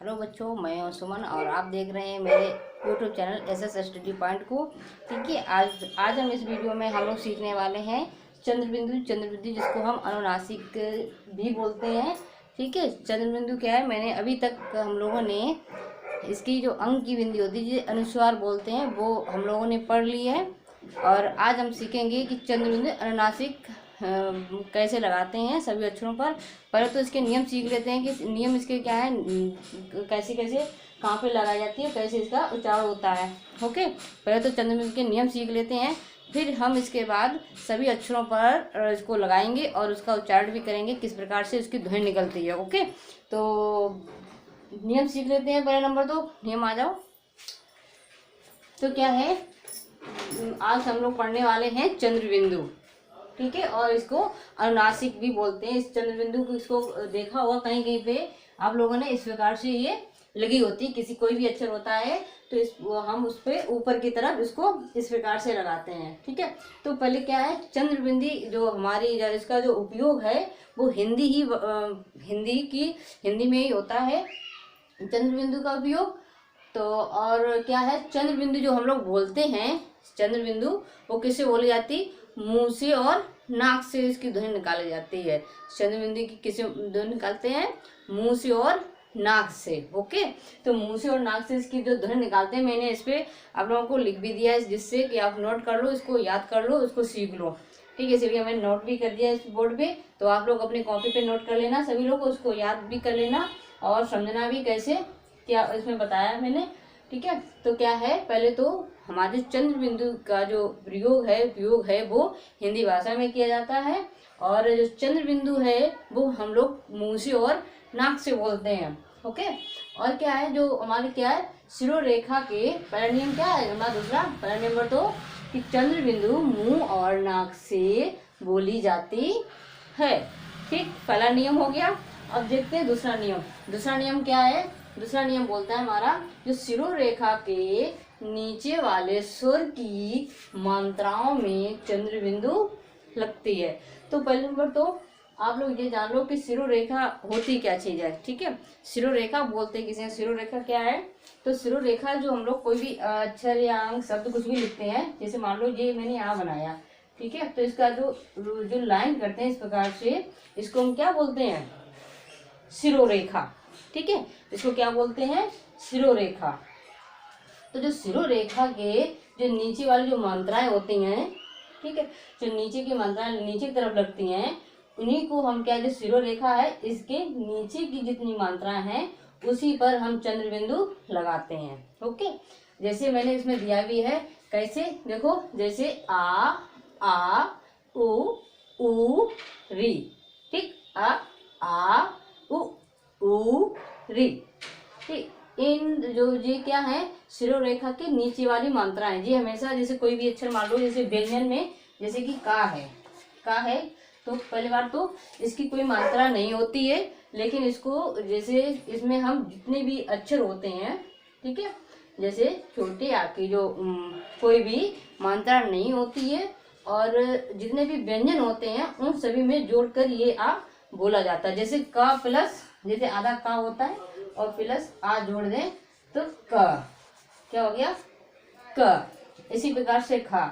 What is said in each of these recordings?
Hello बच्चों, मैं हूं सुमन और आप देख रहे हैं मेरे YouTube channel SS study point को। ठीक है, आज हम इस वीडियो में हम लोग सीखने वाले हैं चंद्रबिंदु जिसको हम अनुनासिक भी बोलते हैं। ठीक है, चंद्रबिंदु क्या है, मैंने अभी तक हम लोगों ने इसकी जो अंग की बिंदी होती है जिसे अनुस्वार बोलते हैं वो हम लोगों ने पढ़ ली है। और आज हम सीखेंगे कि चंद्रबिंदु अनुनासिक कैसे लगाते हैं सभी अक्षरों पर। पहले तो इसके नियम सीख लेते हैं कि नियम इसके क्या है, कैसे कैसे कहाँ पे लगाई जाती है, कैसे इसका उच्चारण होता है। ओके, पहले तो चंद्रबिंदु के नियम सीख लेते हैं, फिर हम इसके बाद सभी अक्षरों पर इसको लगाएंगे और उसका उच्चारण भी करेंगे, किस प्रकार से उसकी ध्वनि निकलती है। ओके, तो नियम सीख लेते हैं। पहले नंबर 2 नियम आ जाओ। तो क्या है, आज हम लोग पढ़ने वाले हैं चंद्रबिंदु। ठीक है, और इसको अनुनासिक भी बोलते हैं। इस चंद्रबिंदु को इसको देखा होगा कहीं कहीं पे आप लोगों ने, इस प्रकार से ये लगी होती, किसी कोई भी अक्षर होता है तो हम उस पर ऊपर की तरफ इसको इस प्रकार से लगाते हैं। ठीक है, तो पहले क्या है, चंद्रबिंदी जो हमारी इसका जो उपयोग है वो हिंदी में ही होता है चंद्रबिंदु का उपयोग। तो और क्या है, चंद्रबिंदु जो हम लोग बोलते हैं, चंद्रबिंदु वो किससे बोली जाती, मुंह से और नाक से इसकी ध्वनि निकाली जाती है। चंद्रबिंदु की किसे ध्वनि निकालते हैं, मुंह से और नाक से। ओके, तो मुंह से और नाक से इसकी जो ध्वनि निकालते हैं, मैंने इस पे आप लोगों को लिख भी दिया है जिससे कि आप नोट कर लो, इसको याद कर लो, इसको सीख लो। ठीक है, इसलिए मैंने नोट भी कर दिया इस बोर्ड पे, तो आप लोग अपनी कॉपी पे नोट कर लेना, सभी लोग उसको याद भी कर लेना और समझना भी कैसे क्या इसमें बताया मैंने। ठीक है, तो क्या है, पहले तो हमारे चंद्रबिंदु का जो उपयोग है वो हिंदी भाषा में किया जाता है, और जो चंद्रबिंदु है वो हम लोग मुंह से और नाक से बोलते हैं। ओके, और क्या है, जो हमारे क्या है, शिरोरेखा के पहला नियम क्या है हमारा, दूसरा पहला नंबर तो कि चंद्रबिंदु मुंह और नाक से बोली जाती है। ठीक, पहला नियम हो गया। अब देखते हैं दूसरा नियम। दूसरा नियम क्या है, दूसरा नियम बोलता है हमारा, जो शिरोरेखा के नीचे वाले स्वर की मात्राओं में चंद्रबिंदु लगती है। तो पहले नंबर तो आप लोग ये जान लो कि शिरोरेखा होती क्या चीज है। ठीक है, शिरोरेखा बोलते किसे, शिरोरेखा क्या है, तो शिरोरेखा जो हम लोग कोई भी अक्षर या अंक शब्द कुछ भी लिखते हैं, जैसे मान लो ये मैंने यहाँ बनाया, ठीक है, तो इसका जो लाइन करते हैं इस प्रकार से, इसको हम क्या बोलते हैं, शिरोरेखा। ठीक है, इसको क्या बोलते हैं, शिरोरेखा। तो जो शिरोरेखा के जो नीचे वाली जो मात्राएं होती हैं, ठीक है, जो नीचे की मात्राएं नीचे की तरफ लगती हैं, उन्हीं को हम क्या, जो शिरोरेखा है इसके नीचे की जितनी मात्राएं हैं उसी पर हम चंद्रबिंदु लगाते हैं। ओके, जैसे मैंने इसमें दिया भी है, कैसे देखो, जैसे आ उ री। ठीक, आ उ री। ठीक, इन जो ये क्या है, शिरोरेखा के नीचे वाली मात्रा है। जी हमेशा जैसे कोई भी अक्षर मान लो, जैसे व्यंजन में जैसे कि का है, तो पहली बार तो इसकी कोई मात्रा नहीं होती है, लेकिन इसको जैसे इसमें हम जितने भी अक्षर होते हैं, ठीक है, जैसे छोटे आ की जो कोई भी मात्रा नहीं होती है, और जितने भी व्यंजन होते हैं उन सभी में जोड़कर ये आ बोला जाता है। जैसे का प्लस, जैसे आधा का होता है और प्लस आ जोड़ दें तो क, क्या हो गया, क। इसी प्रकार से खा,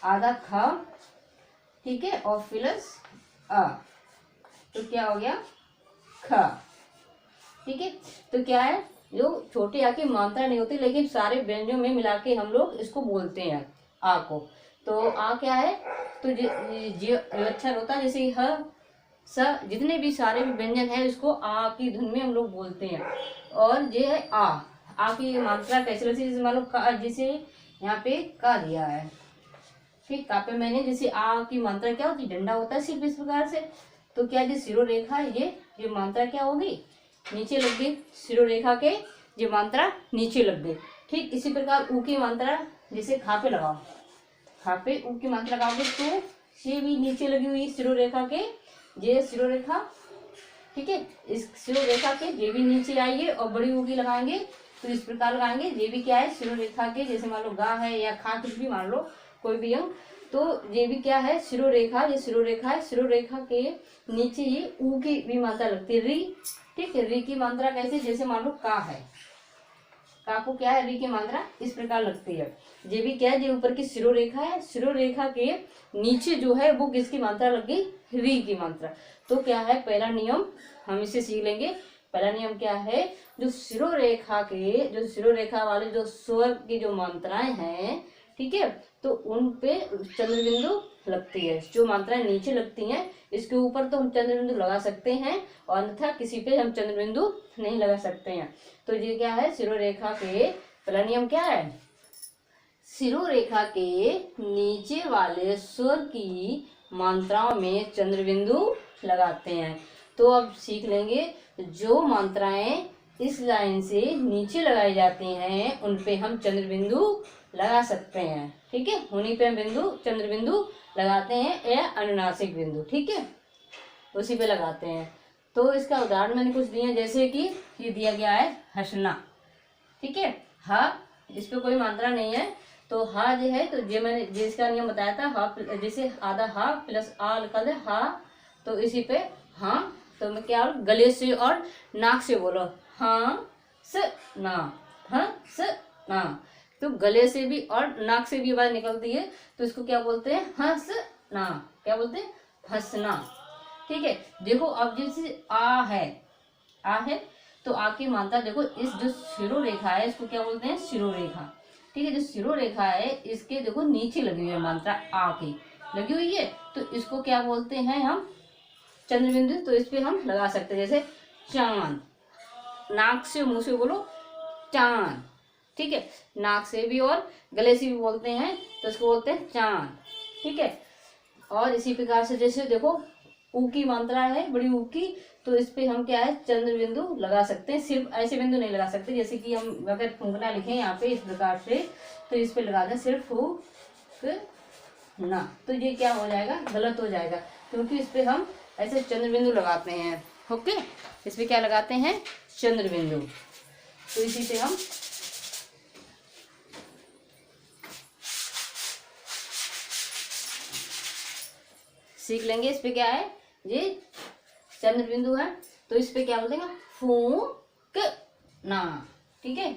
आधा खा, ठीक है, और प्लस आ, तो क्या हो गया, ख। ठीक है, तो क्या है, जो छोटे आ की मात्रा नहीं होती, लेकिन सारे व्यंजनों में मिला के हम लोग इसको बोलते हैं आ को। तो आ क्या है, तो जो अक्षर होता है जैसे ह स, जितने भी सारे भी व्यंजन है इसको आ की धुन में हम लोग बोलते हैं। और ये है आ की मात्रा कैसे लगती है, जैसे मान लो का, जैसे यहाँ पे का दिया है, ठीक, का पे मैंने जैसे आ की मात्रा क्या होती है, डंडा होता है सिर्फ इस प्रकार से, तो क्या जो शिरोरेखा है ये मात्रा क्या होगी, नीचे लग गई, शिरोरेखा के ये मात्रा नीचे लग गई। ठीक, इसी प्रकार ऊ की मात्रा जैसे खा पे लगाओ, खा पे ऊ की मात्रा लगाओगे तो ये भी नीचे लगी हुई शिरोरेखा के, ये शिरोरेखा। ठीक है, इस शिरोरेखा के ये भी नीचे आएंगे और बड़ी ऊ की लगाएंगे तो इस प्रकार लगाएंगे, ये भी क्या है, शिरोरेखा के, जैसे मान लो गा है या खा कुछ भी मान लो कोई भी अंक, तो ये भी क्या है, शिरोरेखा, ये शिरोरेखा है, शिरोरेखा के नीचे ही ऊ की भी मात्रा लगती है, री। ठीक है, री की मात्रा कैसे, जैसे मान लो का है, का को क्या है री की मात्रा इस प्रकार लगती है। ये भी क्या है, ये ऊपर की शिरोरेखा है, शिरोरेखा के नीचे जो है वो किसकी मात्रा लग गई, री की मात्रा। तो क्या है पहला नियम, हम इसे सीख लेंगे। पहला नियम क्या है, जो शिरोरेखा के, जो शिरोरेखा वाले जो स्वर की जो मात्राएं हैं, ठीक है, तो उन पे चंद्र बिंदु लगती है। जो मात्राएं नीचे लगती हैं इसके ऊपर तो हम चंद्र बिंदु लगा सकते हैं, और अन्यथा किसी पे हम चंद्र बिंदु नहीं लगा सकते हैं। तो ये क्या है, शिरोरेखा के पहला नियम क्या है, शिरोरेखा के नीचे वाले स्वर की मात्राओं में चंद्र बिंदु लगाते हैं। तो अब सीख लेंगे, जो मात्राएं इस लाइन से नीचे लगाई जाती हैं उन पे हम चंद्र बिंदु लगा सकते हैं। ठीक है, उन्हीं पे हम चंद्र बिंदु लगाते हैं, या अनुनासिक बिंदु, ठीक है, उसी पे लगाते हैं। तो इसका उदाहरण मैंने कुछ दिए, जैसे कि ये दिया गया है हंसना, ठीक है, हा, इस पे कोई मात्रा नहीं है, तो हा जो है, तो ये मैंने जिसका नियम बताया था, हा जैसे आधा हा प्लस आ लिखा था हा, तो इसी पे हाँ, तो मैं क्या गले से और नाक से बोलो, हाँ स ना, हाँ स ना, तो गले से भी और नाक से भी आवाज निकलती है, तो इसको क्या बोलते हैं, हंसना, क्या बोलते हैं, हंसना। ठीक है, देखो अब जैसे आ है, तो आ की मात्रा देखो, इस जो शिरोरेखा है इसको क्या बोलते हैं, शिरोरेखा। ठीक है, जो शिरोरेखा है इसके देखो नीचे लगी हुई है मात्रा, आ की लगी हुई है, तो इसको क्या बोलते हैं हम, चंद्र बिंदु। तो इस पे हम लगा सकते हैं, जैसे चांद, नाक से मुंह से बोलो चांद, ठीक है, नाक से भी और गले से भी बोलते हैं तो इसको बोलते हैं चांद। ठीक है, और इसी प्रकार से जैसे देखो ऊ की मात्रा है बड़ी ऊ की, तो इस पे हम क्या है, चंद्र बिंदु लगा सकते हैं। सिर्फ ऐसे बिंदु नहीं लगा सकते, जैसे कि हम अगर फूंकना लिखें यहाँ पे इस प्रकार से, तो इस पे लगा दें सिर्फ फूक ना, तो ये क्या हो जाएगा, गलत हो जाएगा, क्योंकि इस पे हम ऐसे चंद्र बिंदु लगाते हैं। ओके, इस पे क्या लगाते हैं, चंद्र बिंदु। तो इसी से हम सीख लेंगे। इस पे क्या है, ये चंद्र बिंदु है, तो इस पे क्या बोलते हैं, फूक ना। ठीक है,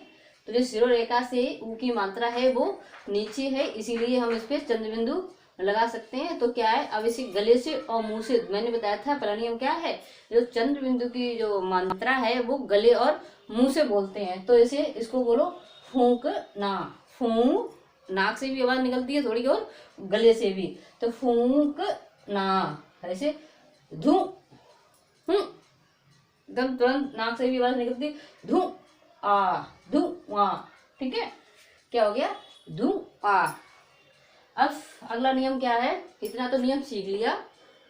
तो जो शिरोरेखा से ऊ की मात्रा है वो नीचे है, इसीलिए हम इस पे चंद्र बिंदु लगा सकते हैं। तो क्या है, अब इसे गले से और मुंह से, मैंने बताया था पहला नियम क्या है, जो चंद्र बिंदु की जो मात्रा है वो गले और मुंह से बोलते हैं, तो इसे इसको बोलो फूक ना। फूक, नाक से भी आवाज निकलती है थोड़ी और गले से भी, तो फूक ना, ऐसे धू एकदम तुरंत नाक से भी आवाज निकलती, धू आ, धू आ। ठीक है, क्या हो गया, धू आ। अब अगला नियम क्या है, इतना तो नियम सीख लिया।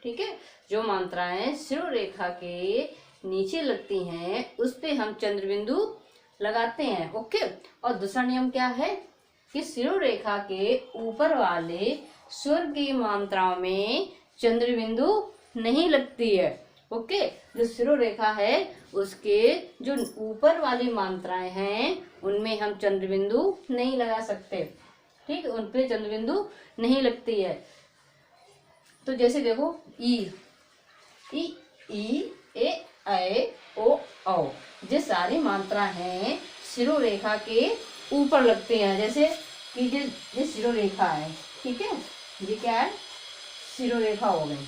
ठीक है, जो मात्राएं शिरोरेखा के नीचे लगती हैं उस पे हम चंद्र बिंदु लगाते हैं। ओके, और दूसरा नियम क्या है कि शिरोरेखा के ऊपर वाले स्वर की मात्राओं में चंद्र बिंदु नहीं लगती है। ओके, जो शिरोरेखा है उसके जो ऊपर वाली मात्राएं हैं उनमें हम चंद्र बिंदु नहीं लगा सकते। ठीक, उन पे चंद्र बिंदु नहीं लगती है। तो जैसे देखो ई, ए, ऐ, ओ, औ, ये सारी मात्रा हैं शिरोरेखा के ऊपर लगते हैं। जैसे कि ये शिरोरेखा है, ठीक है, ये क्या है, शिरोरेखा हो गई।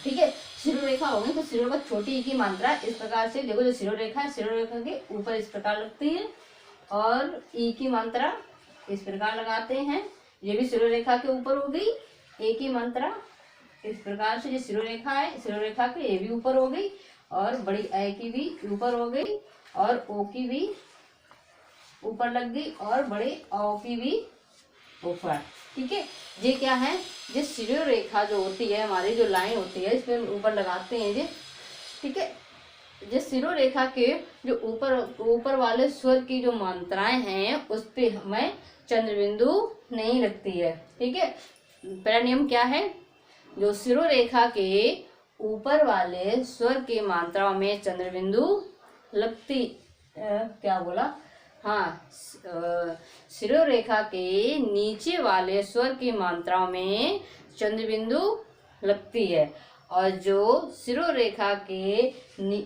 ठीक है, शिरोरेखा हो गई, तो शिरोरेखा छोटी ई की मात्रा इस प्रकार से देखो, जो शिरोरेखा है शिरोरेखा के ऊपर इस प्रकार लगती है, और ई की मात्रा इस प्रकार लगाते हैं, ये भी शिरोरेखा के ऊपर हो गई। ए की मात्रा इस प्रकार से, जो शिरोरेखा है शिरोरेखा के ये भी ऊपर हो गई, और बड़ी ऐ की भी ऊपर हो गई, और ओ की भी ऊपर लग गई, और बड़े औ की भी ऊपर। ठीक है, ये क्या है, ये शिरोरेखा जो होती है हमारी, जो लाइन होती है इस पे ऊपर लगाते हैं ये। ठीक है, ये शिरोरेखा के जो ऊपर वाले स्वर की जो मात्राएं हैं उस पे हमें चंद्र बिंदु नहीं लगती है। ठीक है, पहला नियम क्या है, जो शिरोरेखा के ऊपर वाले स्वर की मात्राओं में चंद्र बिंदु लगती, क्या बोला, हाँ, शिरोरेखा के नीचे वाले स्वर की मात्राओं में चंद्र बिंदु लगती है, और जो शिरोरेखा के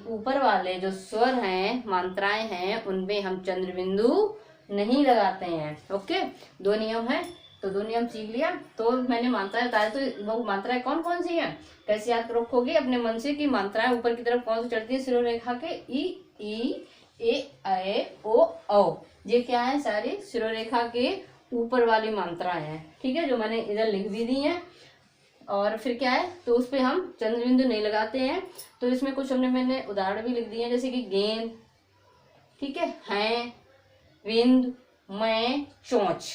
ऊपर वाले जो स्वर हैं, मात्राएं हैं, उनमें हम चंद्र बिंदु नहीं लगाते हैं। ओके, 2 नियम है, तो 2 नियम सीख लिया। तो मैंने मात्राएं बताया, तो वो मात्राएं कौन कौन सी हैं, कैसे याद रखोगे अपने मन से कि मात्राएं ऊपर की तरफ कौन सी चढ़ती है शिरोरेखा के? ई ए ओ औ। ये क्या है? सारी शिरोरेखा के ऊपर वाली मात्राएं हैं, ठीक है, जो मैंने इधर लिख भी दी हैं। और फिर क्या है, तो उस पर हम चंद्र बिंदु नहीं लगाते हैं। तो इसमें कुछ मैंने उदाहरण भी लिख दिए हैं, जैसे कि गेंद, ठीक है, हैं, विंद, मैं, चोंच,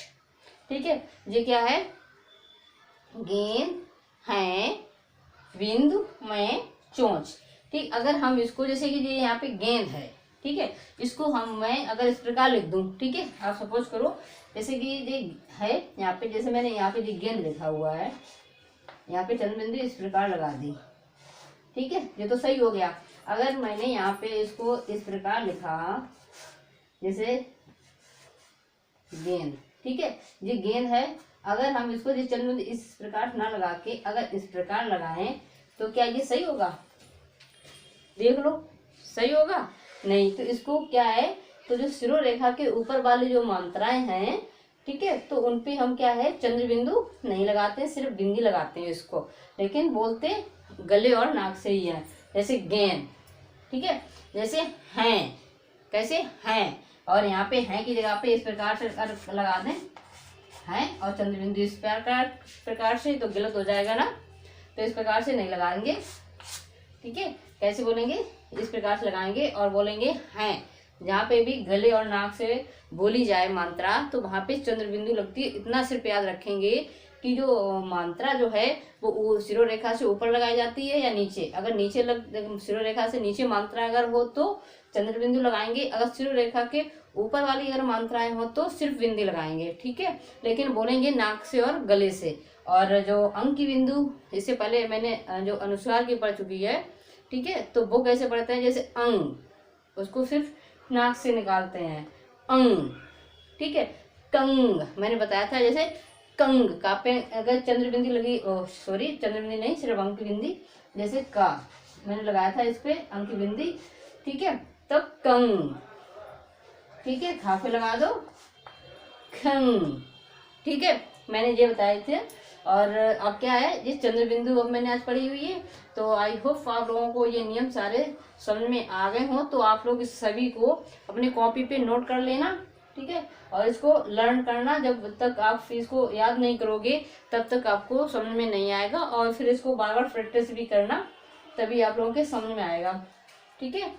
ठीक है। ये क्या है? गेंद, हैं, विंद, मैं, चोंच, ठीक। अगर हम इसको, जैसे कि ये यहाँ पे गेंद है, ठीक है, इसको मैं अगर इस प्रकार लिख दूं, ठीक है, आप सपोज करो जैसे कि ये है यहाँ पे, जैसे मैंने यहाँ पे ये गेंद लिखा हुआ है, यहाँ पे चंद्र बिंदु इस प्रकार लगा दी, ठीक है, ये तो सही हो गया। अगर मैंने यहाँ पे इसको इस प्रकार लिखा, जैसे गेंद, ठीक है, ये गेंद है, अगर हम इसको ये चंद्र बिंदु इस प्रकार ना लगा के अगर इस प्रकार लगाएं, तो क्या ये सही होगा? देख लो, सही होगा? नहीं। तो इसको क्या है, तो जो शिरोरेखा के ऊपर वाली जो मात्राएं हैं, ठीक है, तो उनपे हम क्या है, चंद्र बिंदु नहीं लगाते, सिर्फ बिंदी लगाते हैं इसको, लेकिन बोलते गले और नाक से ही है। जैसे गेंद, ठीक है, जैसे हैं, कैसे हैं, और यहाँ पे हैं की जगह पे इस प्रकार से लगा दें, हैं और चंद्र बिंदु इस प्रकार से, तो गलत हो जाएगा ना, तो इस प्रकार से नहीं लगाएंगे, ठीक है। कैसे बोलेंगे? इस प्रकार से लगाएंगे और बोलेंगे हैं। जहाँ पे भी गले और नाक से बोली जाए मात्रा, तो वहाँ पे चंद्र बिंदु लगती है। इतना सिर्फ याद रखेंगे कि जो मात्रा जो है वो शिरोरेखा से ऊपर लगाई जाती है या नीचे। अगर नीचे शिरोरेखा से नीचे मात्रा अगर हो तो चंद्र बिंदु लगाएंगे, अगर शिरोरेखा के ऊपर वाली अगर मात्राएं हो तो सिर्फ बिंदी लगाएंगे, ठीक है, लेकिन बोलेंगे नाक से और गले से। और जो अंक की बिंदु, इससे पहले मैंने जो अनुस्वार की पढ़ चुकी है, ठीक है, तो वो कैसे पढ़ते हैं? जैसे अंग, उसको सिर्फ नाक से निकालते हैं, अंग, ठीक है। कंग मैंने बताया था, जैसे कंग का पे अगर चंद्र बिंदी लगी, सॉरी चंद्र बिंदी नहीं, सिर्फ अंक की बिंदी, जैसे का मैंने लगाया था इस पे अंक की बिंदी, ठीक है, तब कंग, ठीक है, खा पे लगा दो खंग, ठीक है, मैंने ये बताए थे। और अब क्या है, ये चंद्र बिंदु अब मैंने आज पढ़ी हुई है, तो आई होप आप लोगों को ये नियम सारे समझ में आ गए हों। तो आप लोग इस सभी को अपने कॉपी पे नोट कर लेना, ठीक है, और इसको लर्न करना। जब तक आप इसको याद नहीं करोगे तब तक आपको समझ में नहीं आएगा, और फिर इसको बार बार प्रैक्टिस भी करना, तभी आप लोगों के समझ में आएगा, ठीक है।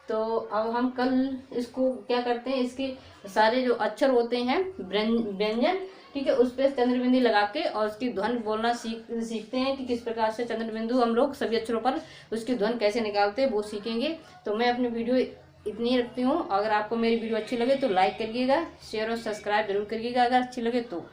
तो अब हम कल इसको क्या करते हैं, इसके सारे जो अक्षर होते हैं व्यंजन, ठीक है, उस पर चंद्र बिंदु लगा के और उसकी ध्वनि बोलना सीखते हैं कि किस प्रकार से चंद्र बिंदु हम लोग सभी अक्षरों पर उसकी ध्वनि कैसे निकालते हैं, वो सीखेंगे। तो मैं अपनी वीडियो इतनी ही रखती हूँ। अगर आपको मेरी वीडियो अच्छी लगे तो लाइक करिएगा, शेयर और सब्सक्राइब जरूर करिएगा अगर अच्छी लगे तो।